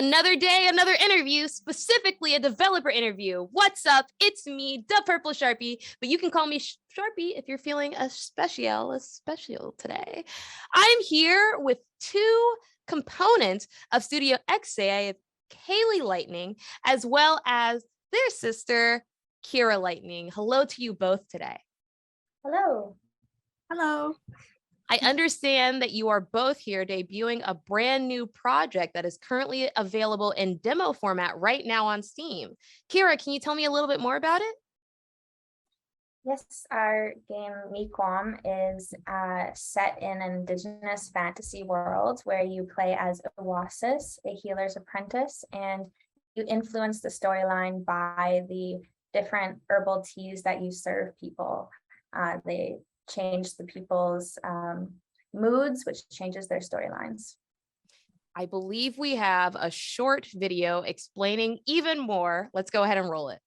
Another day, another interview, specifically a developer interview. What's up? It's me, the Purple Sharpie, but you can call me Sharpie if you're feeling a special today. I'm here with two components of Studio XA. I have Kaylee Lightning, as well as their sister, Kira Lightning. Hello to you both today. Hello. Hello. I understand that you are both here debuting a brand new project that is currently available in demo format right now on Steam. Kira, can you tell me a little bit more about it? Yes, our game Mikiwam is set in an Indigenous fantasy world where you play as Oasis, a healer's apprentice, and you influence the storyline by the different herbal teas that you serve people. They change the people's moods, which changes their storylines. I believe we have a short video explaining even more. Let's go ahead and roll it.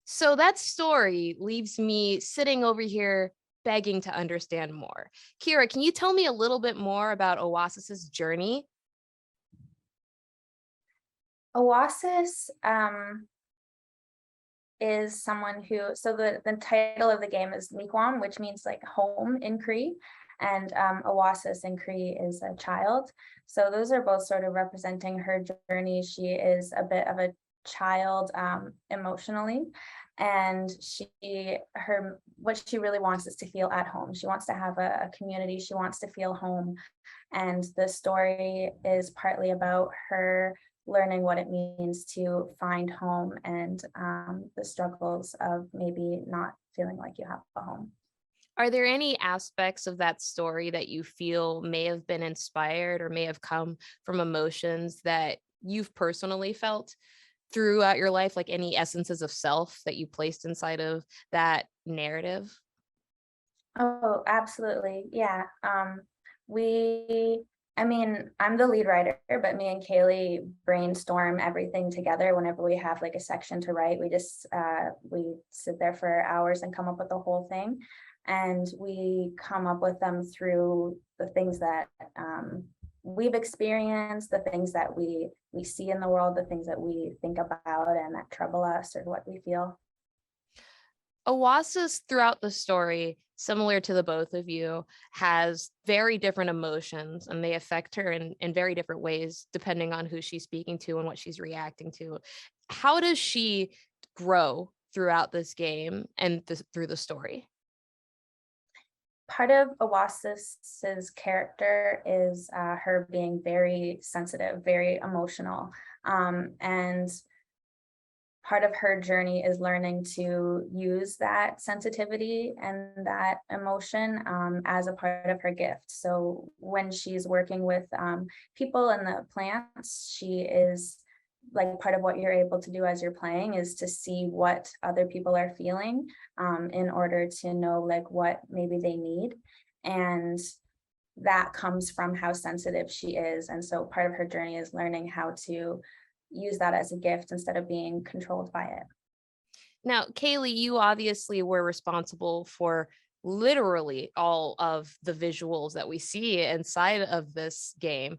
So that story leaves me sitting over here begging to understand more. Kira, can you tell me a little bit more about Oasis's journey? Oasis is someone who, so the title of the game is Mikiwam, which means like home in Cree, and Oasis in Cree is a child. So those are both sort of representing her journey. She is a bit of a child emotionally, and what she really wants is to feel at home. She wants to have a community. She wants to feel home, and the story is partly about her learning what it means to find home and the struggles of maybe not feeling like you have a home. Are there any aspects of that story that you feel may have been inspired or may have come from emotions that you've personally felt throughout your life, like any essences of self that you placed inside of that narrative? Oh, absolutely. Yeah. I'm the lead writer, but me and Kaylee brainstorm everything together whenever we have like a section to write. We sit there for hours and come up with the whole thing. And we come up with them through the things that we've experienced, the things that we see in the world, the things that we think about and that trouble us or what we feel. Oasis throughout the story, similar to the both of you, has very different emotions and they affect her in very different ways, depending on who she's speaking to and what she's reacting to. How does she grow throughout this game and through the story? Part of Oasis's character is her being very sensitive, very emotional, and part of her journey is learning to use that sensitivity and that emotion as a part of her gift. So when she's working with people and the plants, she is like part of what you're able to do as you're playing is to see what other people are feeling in order to know like what maybe they need. And that comes from how sensitive she is. And so part of her journey is learning how to use that as a gift instead of being controlled by it. Now, Kaylee, you obviously were responsible for literally all of the visuals that we see inside of this game.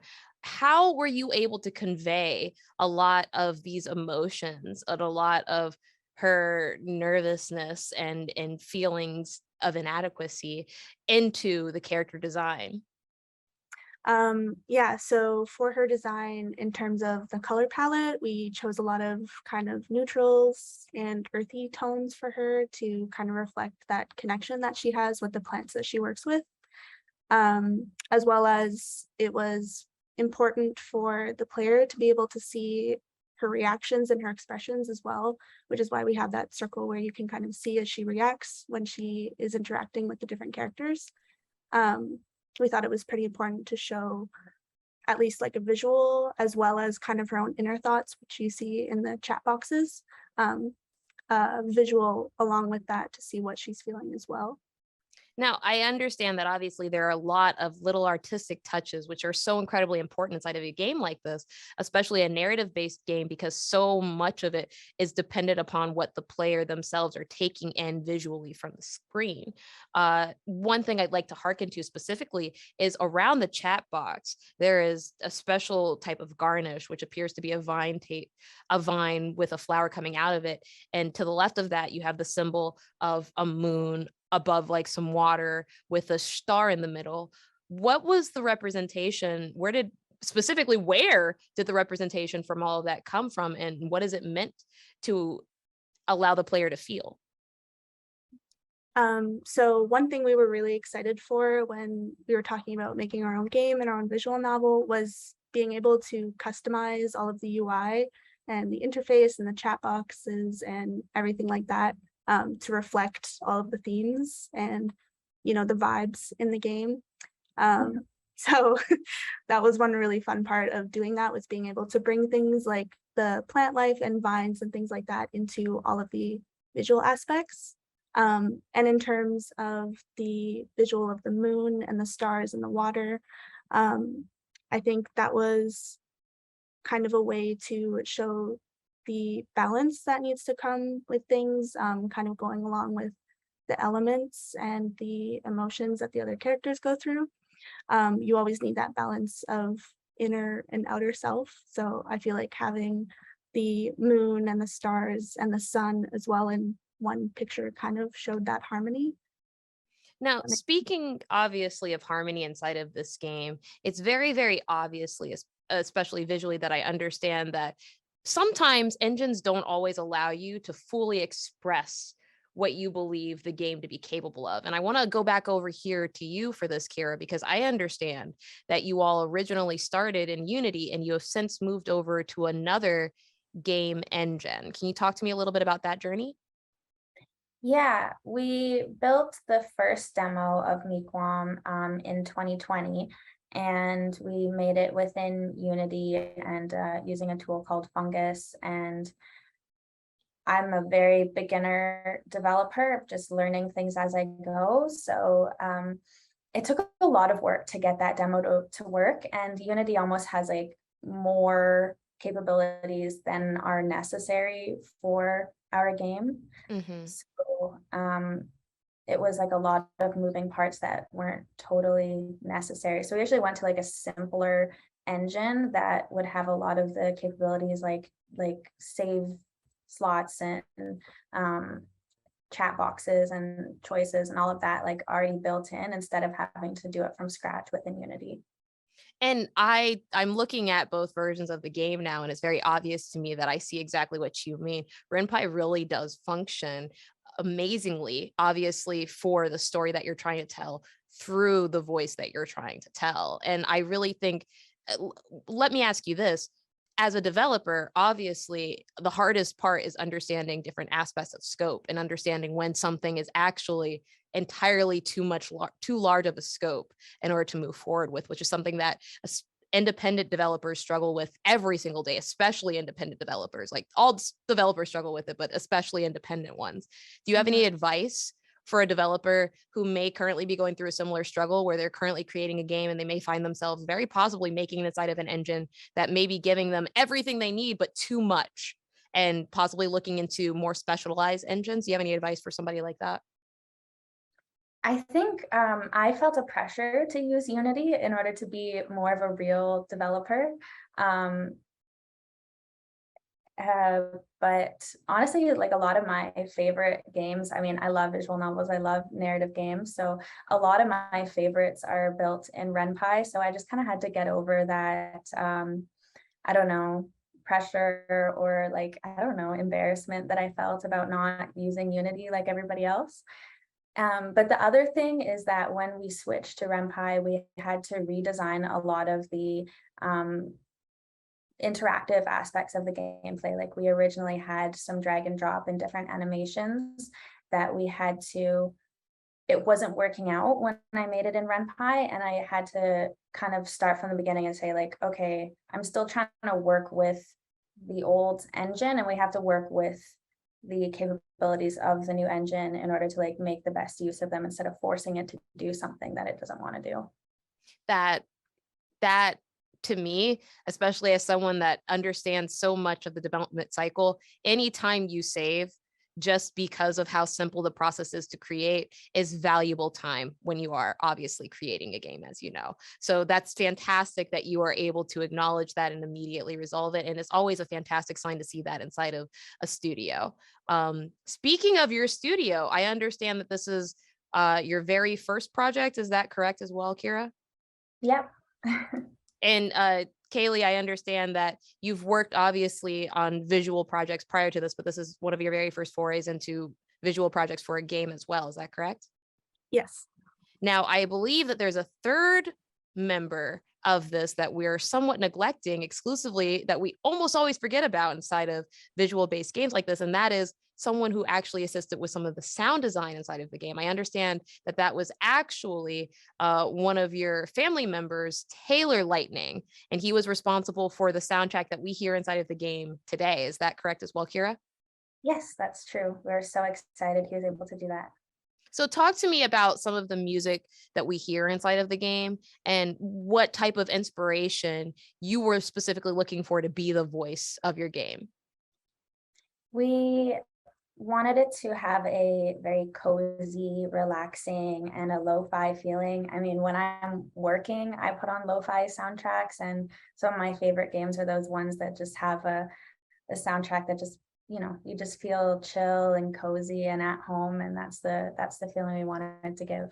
how were you able to convey a lot of these emotions and a lot of her nervousness and feelings of inadequacy into the character design? Yeah, so for her design, in terms of the color palette, we chose a lot of kind of neutrals and earthy tones for her to kind of reflect that connection that she has with the plants that she works with. As well as it was important for the player to be able to see her reactions and her expressions as well, which is why we have that circle where you can kind of see as she reacts when she is interacting with the different characters. Um, we thought it was pretty important to show at least like a visual as well as kind of her own inner thoughts, which you see in the chat boxes, visual along with that to see what she's feeling as well. Now, I understand that obviously there are a lot of little artistic touches which are so incredibly important inside of a game like this, especially a narrative-based game, because so much of it is dependent upon what the player themselves are taking in visually from the screen. One thing I'd like to hearken to specifically is around the chat box, there is a special type of garnish, which appears to be a vine with a flower coming out of it. And to the left of that, you have the symbol of a moon above like some water with a star in the middle. What was the representation? Where did the representation from all of that come from? And what is it meant to allow the player to feel? So one thing we were really excited for when we were talking about making our own game and our own visual novel was being able to customize all of the UI and the interface and the chat boxes and everything like that, to reflect all of the themes and, you know, the vibes in the game. Um, so that was one really fun part of doing that, was being able to bring things like the plant life and vines and things like that into all of the visual aspects. And in terms of the visual of the moon and the stars and the water, um, I think that was kind of a way to show the balance that needs to come with things, kind of going along with the elements and the emotions that the other characters go through. You always need that balance of inner and outer self. So I feel like having the moon and the stars and the sun as well in one picture kind of showed that harmony. Now, speaking obviously of harmony inside of this game, it's very, very obviously, especially visually, that I understand that sometimes engines don't always allow you to fully express what you believe the game to be capable of. And I want to go back over here to you for this, Kira, because I understand that you all originally started in Unity and you have since moved over to another game engine. Can you talk to me a little bit about that journey? Yeah, we built the first demo of Mikiwam in 2020, and we made it within Unity and using a tool called Fungus. And I'm a very beginner developer, just learning things as I go. So it took a lot of work to get that demo to work, and Unity almost has like more capabilities than are necessary for our game. Hmm. So it was like a lot of moving parts that weren't totally necessary. So we actually went to like a simpler engine that would have a lot of the capabilities like save slots and um, chat boxes and choices and all of that like already built in instead of having to do it from scratch within Unity. And I'm looking at both versions of the game now, and it's very obvious to me that I see exactly what you mean. Ren'Py really does function amazingly, obviously, for the story that you're trying to tell through the voice that you're trying to tell. And I really think, let me ask you this. As a developer, obviously, the hardest part is understanding different aspects of scope and understanding when something is actually entirely too large of a scope in order to move forward with, which is something that independent developers struggle with every single day, especially independent developers. Like all developers struggle with it, but especially independent ones. Do you have any Mhm. advice for a developer who may currently be going through a similar struggle where they're currently creating a game and they may find themselves very possibly making it inside of an engine that may be giving them everything they need, but too much, and possibly looking into more specialized engines? Do you have any advice for somebody like that? I think I felt a pressure to use Unity in order to be more of a real developer. Um, but honestly, like a lot of my favorite games, I mean, I love visual novels, I love narrative games. So a lot of my favorites are built in RenPy. So I just kind of had to get over that, I don't know, pressure or like, I don't know, embarrassment that I felt about not using Unity like everybody else. But the other thing is that when we switched to RenPy, we had to redesign a lot of the interactive aspects of the gameplay. Like we originally had some drag and drop and different animations that we had to, it wasn't working out when I made it in RenPy, and I had to kind of start from the beginning and say like, okay, I'm still trying to work with the old engine and we have to work with the capabilities of the new engine in order to like make the best use of them instead of forcing it to do something that it doesn't want to do. That that to me, especially as someone that understands so much of the development cycle, anytime you save just because of how simple the process is to create is valuable time when you are obviously creating a game, as you know. So that's fantastic that you are able to acknowledge that and immediately resolve it. And it's always a fantastic sign to see that inside of a studio. Speaking of your studio, I understand that this is your very first project. Is that correct as well, Kira? Yep. And Kaylee, I understand that you've worked obviously on visual projects prior to this, but this is one of your very first forays into visual projects for a game as well. Is that correct? Yes. Now, I believe that there's a third member of this that we're somewhat neglecting exclusively that we almost always forget about inside of visual based games like this. And that is someone who actually assisted with some of the sound design inside of the game. I understand that that was actually one of your family members, Taylor Lightning, and he was responsible for the soundtrack that we hear inside of the game today. Is that correct as well, Kira? Yes, that's true. We're so excited he was able to do that. So talk to me about some of the music that we hear inside of the game and what type of inspiration you were specifically looking for to be the voice of your game. We wanted it to have a very cozy, relaxing, and a lo-fi feeling. I mean, when I'm working, I put on lo-fi soundtracks, and some of my favorite games are those ones that just have a soundtrack that just, you know, you just feel chill and cozy and at home, and that's the feeling we wanted to give.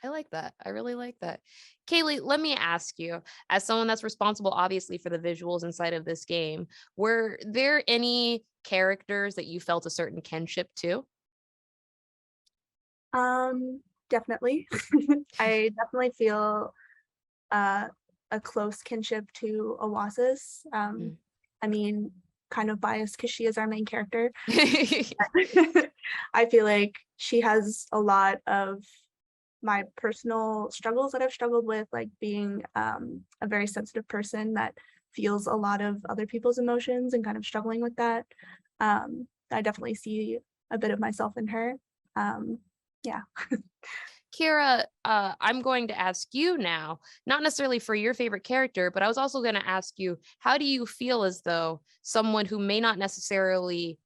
I like that. I really like that. Kaylee, let me ask you, as someone that's responsible, obviously, for the visuals inside of this game, were there any characters that you felt a certain kinship to? Definitely. I definitely feel uh, a close kinship to Oasis. Mm. I mean, kind of biased because she is our main character. I feel like she has a lot of my personal struggles that I've struggled with, like being a very sensitive person that feels a lot of other people's emotions and kind of struggling with that. I definitely see a bit of myself in her. Yeah. Kira, I'm going to ask you now, not necessarily for your favorite character, but I was also going to ask you, how do you feel as though someone who may not necessarily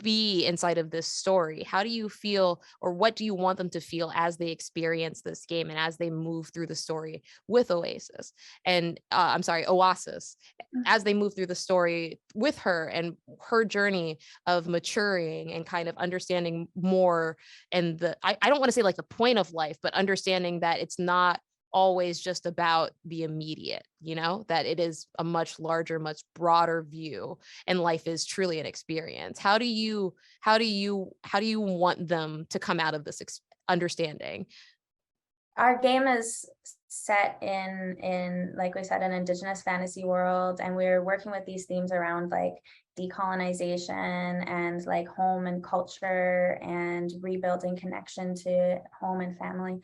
be inside of this story, how do you feel, or what do you want them to feel as they experience this game and as they move through the story with Oasis and I'm sorry, Oasis, as they move through the story with her and her journey of maturing and kind of understanding more, and I don't want to say like the point of life, but understanding that it's not always just about the immediate, you know, that it is a much larger, much broader view, and life is truly an experience. How do you want them to come out of this understanding? Our game is set in like we said, an Indigenous fantasy world, and we're working with these themes around like decolonization and like home and culture and rebuilding connection to home and family.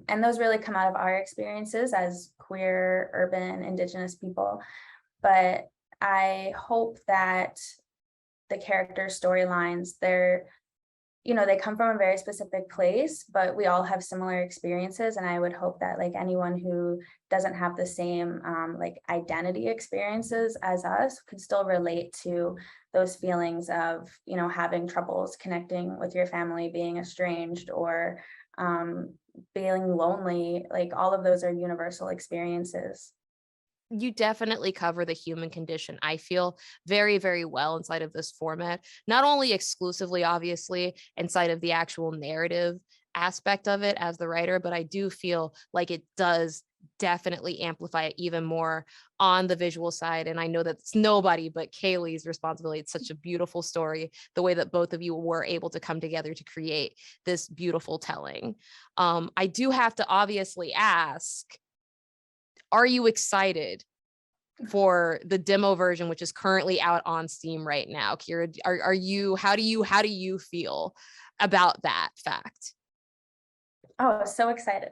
And those really come out of our experiences as queer, urban, Indigenous people. But I hope that the character storylines, they're, you know, they come from a very specific place, but we all have similar experiences. And I would hope that like anyone who doesn't have the same like identity experiences as us could still relate to those feelings of, you know, having troubles connecting with your family, being estranged, or feeling lonely, like all of those are universal experiences. You definitely cover the human condition. I feel very, very well inside of this format, not only exclusively, obviously, inside of the actual narrative aspect of it as the writer, but I do feel like it does definitely amplify it even more on the visual side. And I know that it's nobody but Kaylee's responsibility. It's such a beautiful story, the way that both of you were able to come together to create this beautiful telling. I do have to obviously ask, are you excited for the demo version, which is currently out on Steam right now? Kira, are you, how do you feel about that fact? Oh, so excited.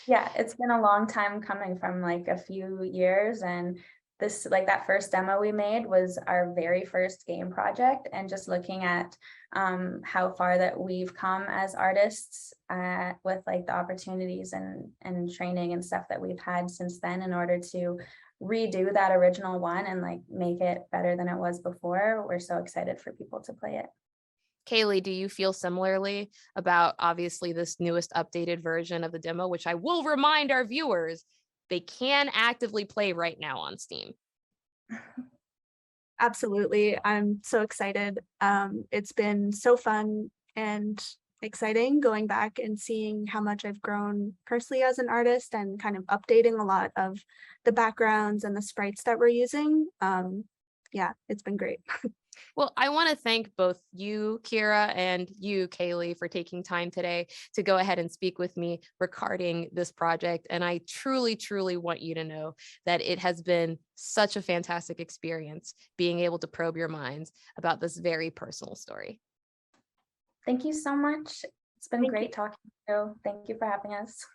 Yeah, it's been a long time coming, from like a few years, and this, like that first demo we made was our very first game project, and just looking at how far that we've come as artists with like the opportunities and training and stuff that we've had since then, in order to redo that original one and like make it better than it was before. We're so excited for people to play it. Kaylee, do you feel similarly about obviously this newest updated version of the demo, which I will remind our viewers, they can actively play right now on Steam? Absolutely. I'm so excited. It's been so fun and exciting going back and seeing how much I've grown personally as an artist, and kind of updating a lot of the backgrounds and the sprites that we're using. Yeah, it's been great. Well, I want to thank both you, Kira, and you, Kaylee, for taking time today to go ahead and speak with me regarding this project. And I truly, truly want you to know that it has been such a fantastic experience being able to probe your minds about this very personal story. Thank you so much. It's been Thank great you. talking to you. Thank you for having us.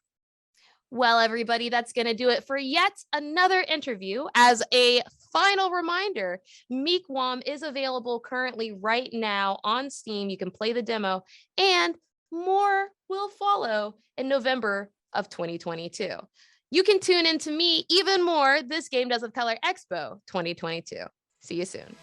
Well, everybody, that's going to do it for yet another interview. As a final reminder, Mikiwam is available currently right now on Steam. You can play the demo, and more will follow in November of 2022. You can tune in to me even more. This Game Doesn't Color Expo 2022. See you soon.